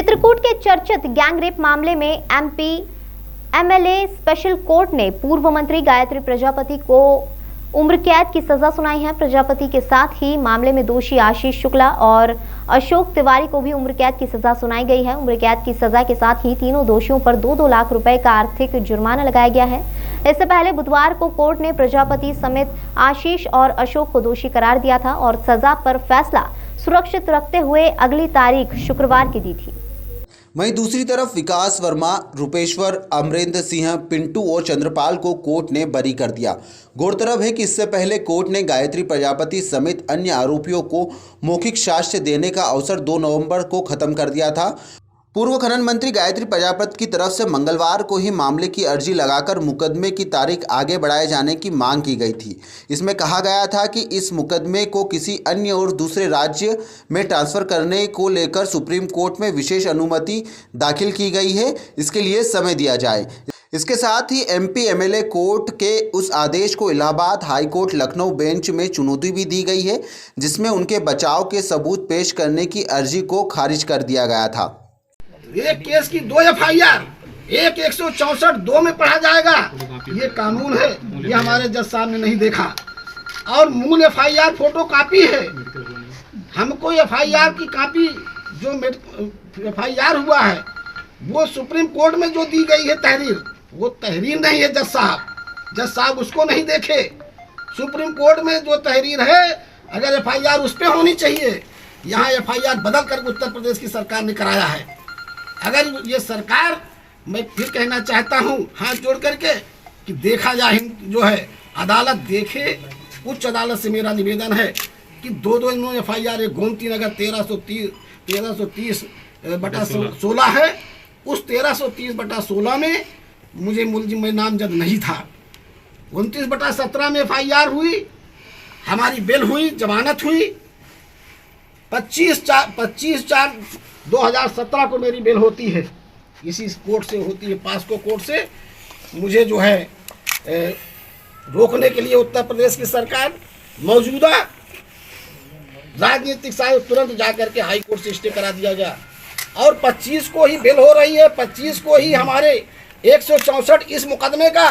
चित्रकूट के चर्चित गैंगरेप मामले में एमपी एमएलए स्पेशल कोर्ट ने पूर्व मंत्री गायत्री प्रजापति को उम्र कैद की सजा सुनाई है। प्रजापति के साथ ही मामले में दोषी आशीष शुक्ला और अशोक तिवारी को भी उम्र कैद की सजा सुनाई गई है। उम्र कैद की सजा के साथ ही तीनों दोषियों पर 2-2 लाख रुपए का आर्थिक जुर्माना लगाया गया है। इससे पहले बुधवार को कोर्ट ने प्रजापति समेत आशीष और अशोक को दोषी करार दिया था और सजा पर फैसला सुरक्षित रखते हुए अगली तारीख शुक्रवार की दी थी। वहीं दूसरी तरफ विकास वर्मा, रूपेश्वर, अमरेंद्र सिंह, पिंटू और चंद्रपाल को कोर्ट ने बरी कर दिया। गौरतलब है कि इससे पहले कोर्ट ने गायत्री प्रजापति समेत अन्य आरोपियों को मौखिक साक्ष्य देने का अवसर 2 नवंबर को खत्म कर दिया था। पूर्व खनन मंत्री गायत्री प्रजापति की तरफ से मंगलवार को ही मामले की अर्जी लगाकर मुकदमे की तारीख आगे बढ़ाए जाने की मांग की गई थी। इसमें कहा गया था कि इस मुकदमे को किसी अन्य और दूसरे राज्य में ट्रांसफ़र करने को लेकर सुप्रीम कोर्ट में विशेष अनुमति दाखिल की गई है, इसके लिए समय दिया जाए। इसके साथ ही एमपी एमएलए कोर्ट के उस आदेश को Allahabad high court Lucknow bench में चुनौती भी दी गई है, जिसमें उनके बचाव के सबूत पेश करने की अर्जी को खारिज कर दिया गया था। एक केस की 2 एफआईआर, एक 164(2) में पढ़ा जाएगा। ये कानून है, ये हमारे जज साहब ने नहीं देखा। और मूल एफआईआर फोटो कॉपी है। हमको एफआईआर की कॉपी जो एफआईआर हुआ है वो सुप्रीम कोर्ट में जो दी गई है तहरीर, वो तहरीर नहीं है। जज साहब उसको नहीं देखे। सुप्रीम कोर्ट में जो तहरीर है, अगर एफआईआर उस पर होनी चाहिए, यहाँ एफआईआर बदल कर उत्तर प्रदेश की सरकार ने कराया है। अगर ये सरकार, मैं फिर कहना चाहता हूँ हाथ जोड़ करके कि देखा जाए, जो है अदालत देखे। उच्च अदालत से मेरा निवेदन है कि 2 इन्होंने एफआईआर, एक गोमती नगर 1330/16 है, उस 1330/16 में मुझे मुलजिम में नामजद नहीं था। 29/17 में एफआईआर हुई, हमारी बेल हुई, जमानत हुई। 25/4/2017 को मेरी बेल होती है, इसी कोर्ट से होती है, पास्को कोर्ट से। मुझे जो है रोकने के लिए उत्तर प्रदेश की सरकार, मौजूदा राजनीतिक साहब तुरंत जाकर के हाई कोर्ट से स्टे करा दिया गया। और 25 को ही बेल हो रही है, 25 को ही हमारे 164 इस मुकदमे का,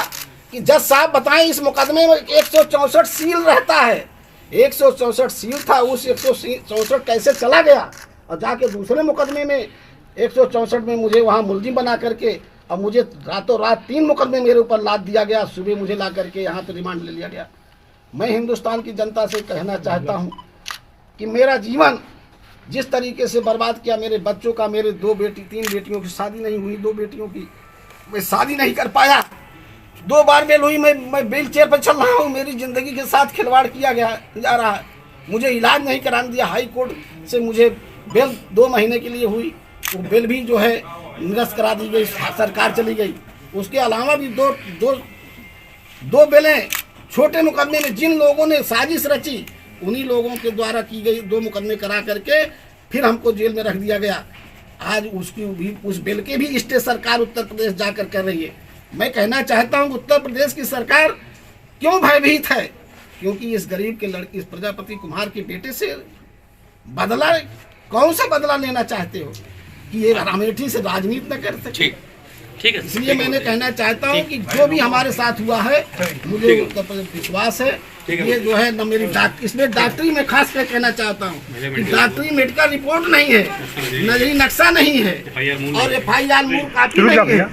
कि जज साहब बताएं इस मुकदमे में 164 सील रहता है। 164 सील था, उस 164 कैसे चला गया और जाके दूसरे मुकदमे में 164 में मुझे वहाँ मुलजिम बना करके, और मुझे रातों रात 3 मुकदमे मेरे ऊपर लाद दिया गया। सुबह मुझे ला करके यहाँ पे रिमांड ले लिया गया। मैं हिंदुस्तान की जनता से कहना चाहता हूँ कि मेरा जीवन जिस तरीके से बर्बाद किया, मेरे बच्चों का, मेरे 3 बेटियों की शादी नहीं हुई, 2 बेटियों की मैं शादी नहीं कर पाया, 2 बार बेल हुई, मैं व्हील चेयर पर चल रहा हूँ। मेरी ज़िंदगी के साथ खिलवाड़ किया जा रहा है। मुझे इलाज नहीं कराने दिया। हाई कोर्ट से मुझे बेल 2 महीने के लिए हुई, वो बेल भी जो है निरस्त करा दी गई, सरकार चली गई। उसके अलावा भी दो बेलें छोटे मुकदमे में जिन लोगों ने साजिश रची, उन्हीं लोगों के द्वारा की गई 2 मुकदमे करा करके फिर हमको जेल में रख दिया गया। आज उस बेल के भी स्टे सरकार उत्तर प्रदेश जाकर कर रही है। मैं कहना चाहता हूँ उत्तर प्रदेश की सरकार क्यों भयभीत है, क्योंकि इस गरीब के लड़के, इस प्रजापति कुमार के बेटे से बदला, कौन सा बदला लेना चाहते हो कि ये अमेठी से राजनीति न कर सके। ठीक है, इसलिए मैंने कहना चाहता हूँ कि जो भी हमारे साथ हुआ है, मुझे उत्तर प्रदेश विश्वास है। ये जो है न मेरी इसमें डॉक्टरी में खास कर कहना चाहता हूँ कि डॉक्टरी मेडिकल रिपोर्ट नहीं है, नजरी नक्शा नहीं है, और एफआईआर मूल काफी नहीं है।